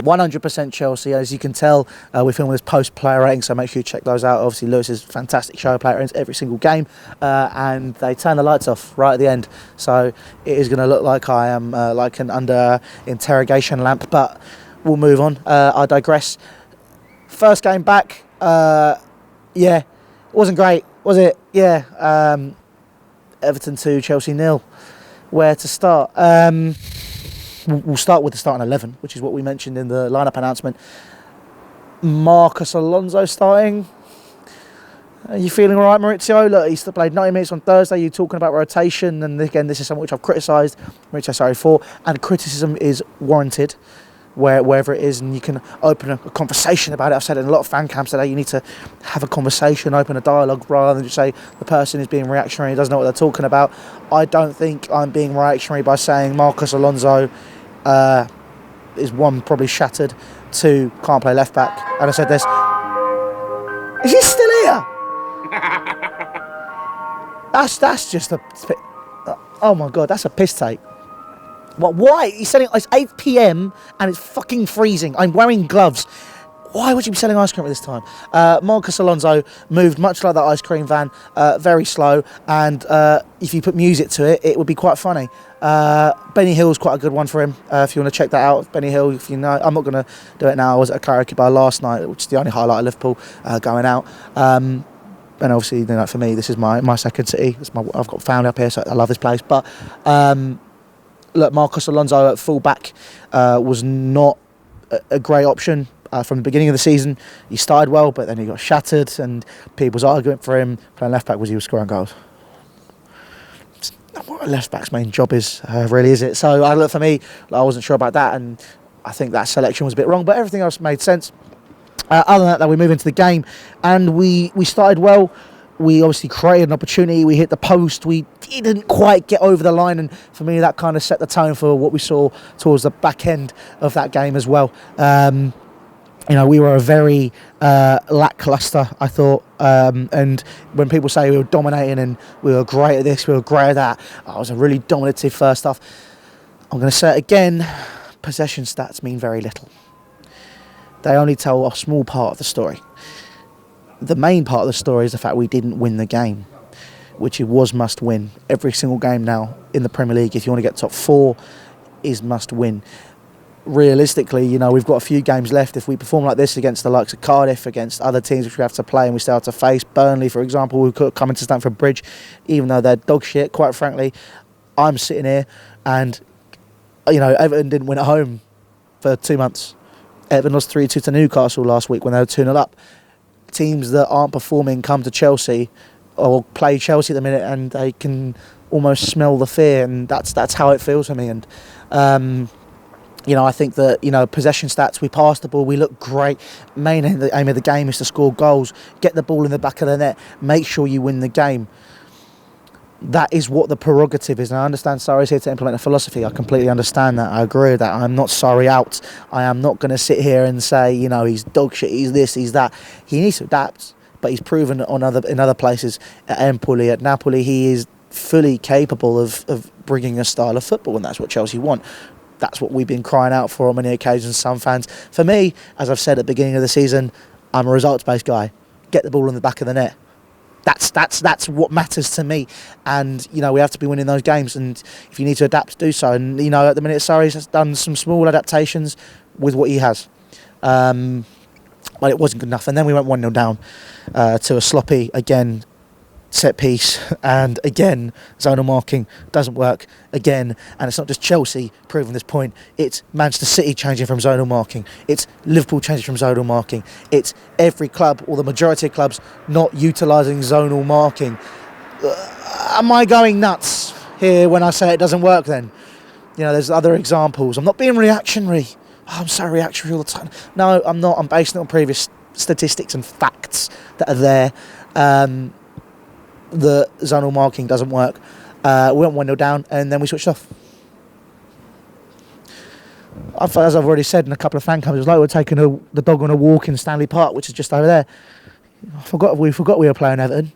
100% Chelsea. As you can tell, we're filming this post-player rating, so make sure you check those out. Obviously, Lewis's fantastic show player ratings every single game, and they turn the lights off right at the end. So it is going to look like I am like an under interrogation lamp, but we'll move on. I digress. First game back, yeah, wasn't great, was it? Yeah, Everton 2, Chelsea 0. Where to start? We'll start with the starting 11, which is what we mentioned in the lineup announcement. Marcos Alonso starting. Are you feeling all right, Maurizio? Look, he's played 90 minutes on Thursday. You're talking about rotation, and again, this is something which I've criticised Maurizio for, and criticism is warranted wherever it is, and you can open a conversation about it. I've said in a lot of fan camps today, you need to have a conversation, open a dialogue, rather than just say the person is being reactionary, doesn't know what they're talking about. I don't think I'm being reactionary by saying Marcos Alonso is one, probably shattered, two, can't play left back. And I said this, is he still here? That's just a, oh my God, that's a piss take. What? Why? He's selling. It's 8 p.m. and it's fucking freezing. I'm wearing gloves. Why would you be selling ice cream at this time? Marcos Alonso moved much like that ice cream van, very slow, and if you put music to it, it would be quite funny. Benny Hill's quite a good one for him. If you want to check that out, Benny Hill. If you know, I'm not going to do it now. I was at a karaoke bar last night, which is the only highlight of Liverpool going out. And obviously, you know, for me, this is my second city. I've got family up here, so I love this place. But look, Marcos Alonso at full-back was not a great option from the beginning of the season. He started well, but then he got shattered, and people's argument for him playing left-back was he was scoring goals. It's not what a left-back's main job is, really, is it? So for me, I wasn't sure about that, and I think that selection was a bit wrong, but everything else made sense. Other than that, we move into the game, and we started well. We obviously created an opportunity. We hit the post. We didn't quite get over the line, and for me, that kind of set the tone for what we saw towards the back end of that game as well. You know, we were a very lackluster, I thought. And when people say we were dominating and we were great at this, we were great at that, I was a really dominative first half. I'm going to say it again: possession stats mean very little. They only tell a small part of the story. The main part of the story is the fact we didn't win the game, which it was must win. Every single game now in the Premier League, if you want to get top four, is must win. Realistically, you know, we've got a few games left. If we perform like this against the likes of Cardiff, against other teams which we have to play and we still have to face, Burnley, for example, who could come into Stamford Bridge, even though they're dog shit, quite frankly, I'm sitting here and, you know, Everton didn't win at home for 2 months. Everton lost 3-2 to Newcastle last week when they were 2-0 up. Teams that aren't performing come to Chelsea or play Chelsea at the minute, and they can almost smell the fear, and that's how it feels for me. And you know, I think that, you know, possession stats, we pass the ball, we look great. Main aim of the game is to score goals, get the ball in the back of the net, make sure you win the game. That is what the prerogative is. And I understand Sarri's here to implement a philosophy. I completely understand that. I agree with that. I'm not Sarri out. I am not going to sit here and say, you know, he's dog shit, he's this, he's that. He needs to adapt, but he's proven in other places, at Empoli, at Napoli, he is fully capable of bringing a style of football, and that's what Chelsea want. That's what we've been crying out for on many occasions, some fans. For me, as I've said at the beginning of the season, I'm a results-based guy. Get the ball in the back of the net. That's what matters to me, and you know, we have to be winning those games, and if you need to adapt, do so. And you know, at the minute, Sarri has done some small adaptations with what he has, but it wasn't good enough. And then we went 1-0 down to a sloppy, again, set piece, and again, zonal marking doesn't work again. And it's not just Chelsea proving this point, it's Manchester City changing from zonal marking, it's Liverpool changing from zonal marking, it's every club, or the majority of clubs, not utilising zonal marking. Am I going nuts here when I say it doesn't work then? You know, there's other examples. I'm not being reactionary. Oh, I'm so reactionary all the time. No, I'm not. I'm basing it on previous statistics and facts that are there. The zonal marking doesn't work. We went 1-0 down, and then we switched off. As I've already said in a couple of fan cams, it was like we're taking the dog on a walk in Stanley Park, which is just over there. We forgot we were playing Everton.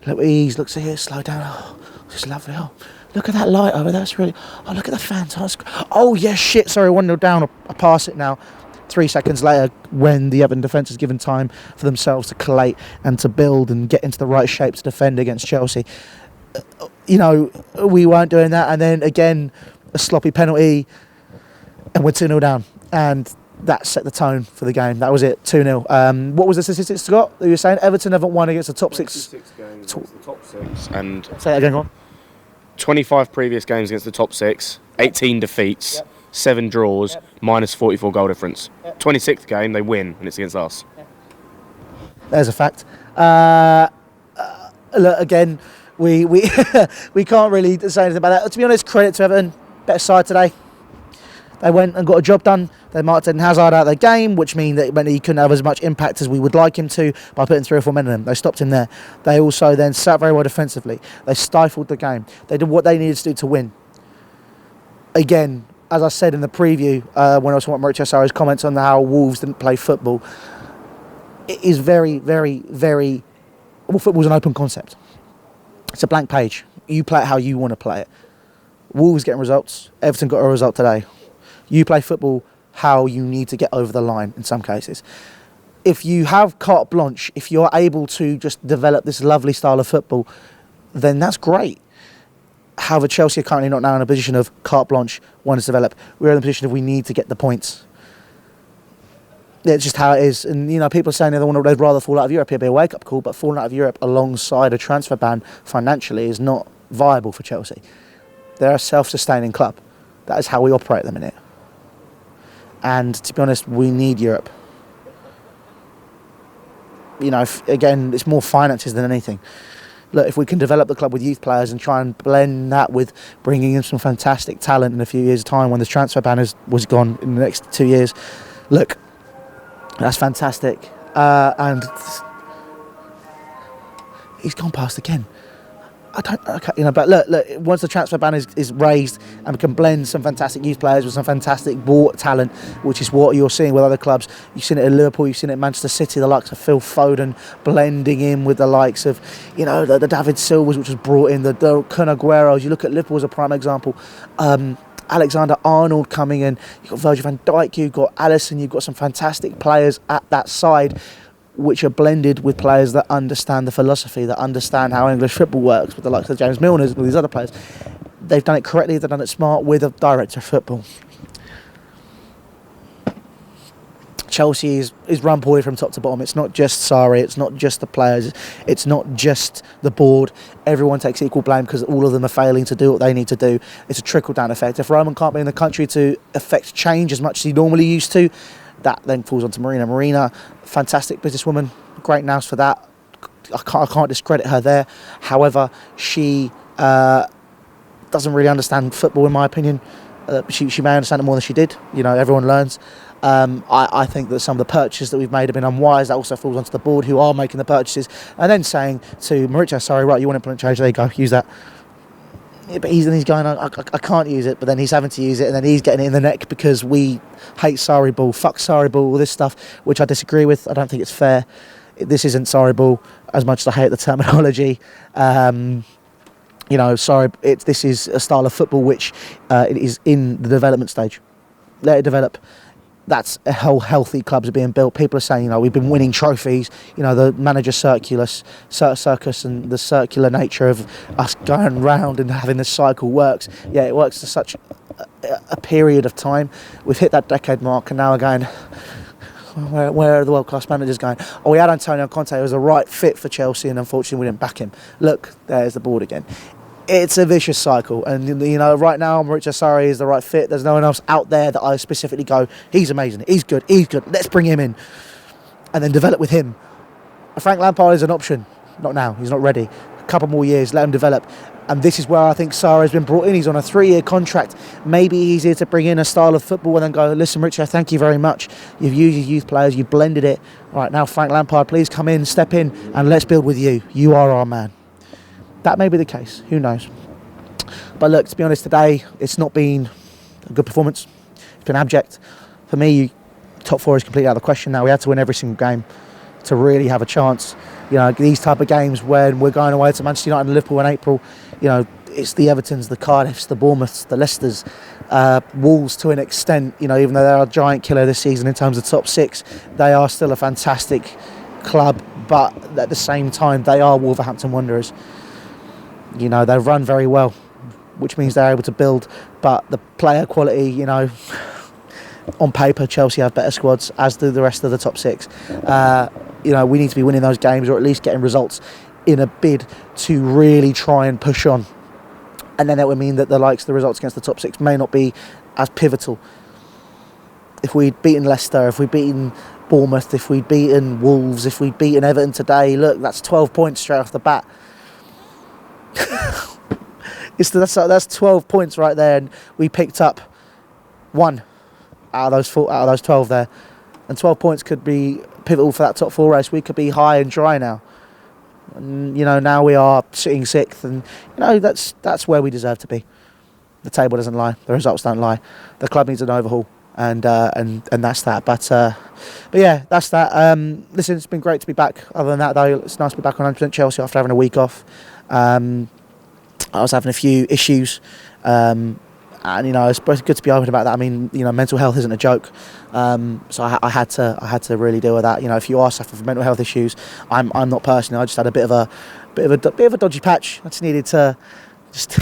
Looks here, slow down. Oh, this is lovely. Oh, look at that light over there. That's really. Oh, look at the fans. Oh yeah, shit. Sorry, 1-0 down. I'll pass it now. 3 seconds later, when the Everton defence has given time for themselves to collate and to build and get into the right shape to defend against Chelsea, we weren't doing that. And then again, a sloppy penalty, and we're 2-0 down. And that set the tone for the game. That was it, 2-0. What was the statistics, Scott, that you were saying? Everton haven't won against the top 6. 26 games against the top 6. And say that again, go on. 25 previous games against the top 6, 18 defeats, Yep. 7 draws, Yep. minus 44 goal difference. Yep. 26th game, they win, and it's against us. There's a fact. Look, again, we we can't really say anything about that. To be honest, credit to Everton. Better side today. They went and got a job done. They marked Eden Hazard out of the game, which meant he couldn't have as much impact as we would like him to by putting 3 or 4 men in him. They stopped him there. They also then sat very well defensively. They stifled the game. They did what they needed to do to win. Again, as I said in the preview, when I was watching Mauricio Sarri's comments on how Wolves didn't play football, it is very, very, very... Well, football's an open concept. It's a blank page. You play it how you want to play it. Wolves getting results. Everton got a result today. You play football how you need to get over the line in some cases. If you have carte blanche, if you're able to just develop this lovely style of football, then that's great. However, Chelsea are currently not now in a position of carte blanche, want to develop. We're in the position of we need to get the points. Yeah, it's just how it is. And, people are saying they'd rather fall out of Europe. It'd be a wake-up call, but falling out of Europe alongside a transfer ban financially is not viable for Chelsea. They're a self-sustaining club. That is how we operate at the minute. And to be honest, we need Europe. Again, it's more finances than anything. Look, if we can develop the club with youth players and try and blend that with bringing in some fantastic talent in a few years' time when this transfer ban was gone in the next 2 years, look, that's fantastic. And he's gone past again. But look, once the transfer ban is raised and we can blend some fantastic youth players with some fantastic bought talent, which is what you're seeing with other clubs. You've seen it at Liverpool, you've seen it at Manchester City, the likes of Phil Foden blending in with the likes of, the David Silvas, which was brought in, the Kun Agueros. You look at Liverpool as a prime example. Alexander-Arnold coming in. You've got Virgil van Dijk, you've got Alisson, you've got some fantastic players at that side, which are blended with players that understand the philosophy, that understand how English football works, with the likes of James Milner's and all these other players. They've done it correctly, they've done it smart with a director of football. Chelsea is run poorly from top to bottom. It's not just Sarri, it's not just the players, it's not just the board. Everyone takes equal blame because all of them are failing to do what they need to do. It's a trickle-down effect. If Roman can't be in the country to affect change as much as he normally used to, that then falls onto Marina. Marina, fantastic businesswoman, great nous for that. I can't discredit her there. However, she doesn't really understand football, in my opinion. She may understand it more than she did. Everyone learns. I think that some of the purchases that we've made have been unwise. That also falls onto the board who are making the purchases and then saying to Mauricio Sarri, right, you want to implement change, there you go, use that. Yeah, but he's going, I can't use it, but then he's having to use it, and then he's getting it in the neck because we hate Sarri ball, fuck Sarri ball, all this stuff, which I disagree with. I don't think it's fair. This isn't Sarri ball, as much as I hate the terminology. This is a style of football which it is in the development stage. Let it develop. That's how healthy clubs are being built. People are saying, we've been winning trophies. The manager circus and the circular nature of us going round and having this cycle works. Yeah, it works to such a period of time. We've hit that decade mark, and now we're going, where are the world-class managers going? Oh, we had Antonio Conte, who was the right fit for Chelsea, and unfortunately we didn't back him. Look, there's the board again. It's a vicious cycle, and right now Mauricio Sarri is the right fit. There's no one else out there that I specifically go, he's amazing, he's good, let's bring him in and then develop with him. Frank Lampard is an option. Not now, he's not ready. A couple more years, let him develop. And this is where I think Sarri has been brought in. He's on a 3-year contract. Maybe he's here to bring in a style of football and then go, listen, Mauricio, thank you very much. You've used your youth players, you've blended it. Right now, Frank Lampard, please come in, step in, and let's build with you. You are our man. That may be the case. Who knows? But look, to be honest, today, it's not been a good performance. It's been abject. For me, top 4 is completely out of the question now. We had to win every single game to really have a chance. These type of games when we're going away to Manchester United and Liverpool in April, it's the Evertons, the Cardiffs, the Bournemouths, the Leicesters, Wolves to an extent. You know, even though they are a giant killer this season in terms of top six, they are still a fantastic club. But at the same time, they are Wolverhampton Wanderers. You know, they run very well, which means they're able to build. But the player quality, you know, on paper, Chelsea have better squads, as do the rest of the top six. You know, we need to be winning those games, or at least getting results in a bid to really try and push on. And then that would mean that the results against the top six may not be as pivotal. If we'd beaten Leicester, if we'd beaten Bournemouth, if we'd beaten Wolves, if we'd beaten Everton today, look, that's 12 points straight off the bat. That's 12 points right there, and we picked up one out of those 12 there. And 12 points could be pivotal for that top four race. We could be high and dry now. And, you know, now we are sitting sixth, and you know that's where we deserve to be. The table doesn't lie, the results don't lie. The club needs an overhaul, and that's that. But yeah, that's that. Listen, it's been great to be back. Other than that, though, it's nice to be back on 100% Chelsea after having a week off. I was having a few issues, and you know, it's good to be open about that. I mean, you know, mental health isn't a joke, so I had to really deal with that. You know, if you are suffering from mental health issues, I'm not personally. I just had a bit of a dodgy patch. I just needed to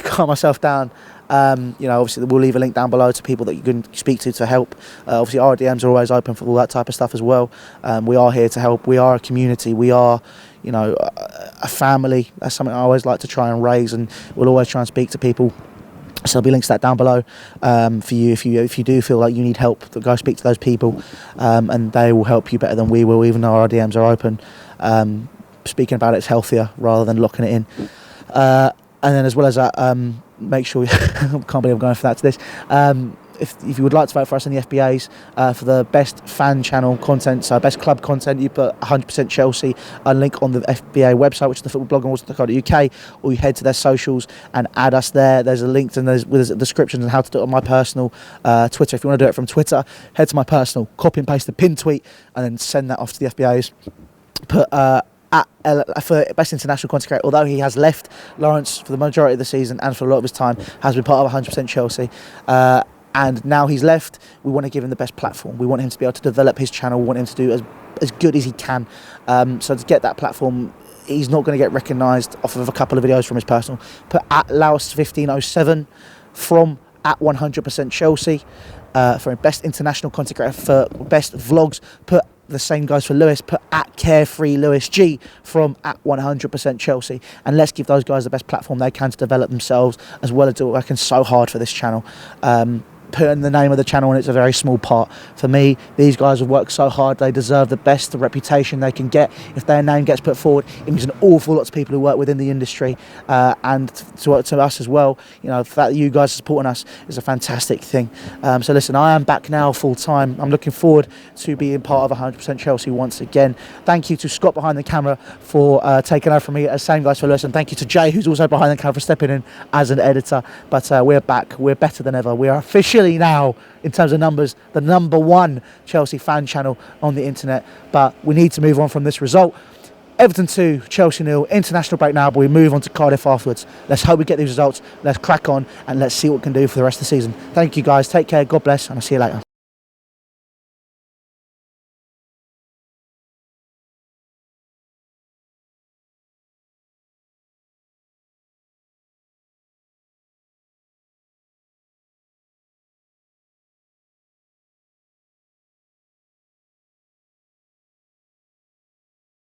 calm myself down. You know, obviously we'll leave a link down below to people that you can speak to help. Obviously our DMs are always open for all that type of stuff as well. We are here to help. We are a community. We are, you know, a family. That's something I always like to try and raise, and we'll always try and speak to people. So there'll be links to that down below for you if you do feel like you need help. Go speak to those people, and they will help you better than we will, even though our DMs are open. Speaking about it's healthier rather than locking it in. And then as well as that, make sure I can't believe I'm going for that to this. If you would like to vote for us in the FBA'S for the best fan channel content, so best club content, you put 100% Chelsea, a link on the FBA website, which is the football blog on water.co.uk, or you head to their socials and add us there. There's a link and there's descriptions on how to do it on my personal Twitter. If you want to do it from Twitter, head to my personal, copy and paste the pinned tweet, and then send that off to the FBA'S. Put for best international content creator, although he has left, Lawrence for the majority of the season and for a lot of his time has been part of 100% Chelsea, and now he's left. We want to give him the best platform. We want him to be able to develop his channel. We want him to do as good as he can. So to get that platform, he's not going to get recognised off of a couple of videos from his personal. Put at Laos1507 from at 100% Chelsea for best international content creator. For best vlogs, put the same goes for Lewis. Put at Carefree Lewis G from at 100% Chelsea, and let's give those guys the best platform they can to develop themselves, as well as do working so hard for this channel. Putting the name of the channel, and it's a very small part. For me, these guys have worked so hard. They deserve the best, the reputation they can get. If their name gets put forward, it means an awful lot to people who work within the industry, and to us as well. You know, the fact that you guys are supporting us is a fantastic thing. So listen, I am back now full time. I'm looking forward to being part of 100% Chelsea once again. Thank you to Scott behind the camera for taking over from me, as same guys for Lewis, and thank you to Jay, who's also behind the camera, for stepping in as an editor. But we're back. We're better than ever. We are officially now, in terms of numbers, the #1 Chelsea fan channel on the internet. But we need to move on from this result. Everton 2, Chelsea 0, international break now, but we move on to Cardiff afterwards. Let's hope we get these results. Let's crack on and let's see what we can do for the rest of the season. Thank you guys, take care, God bless, and I'll see you later.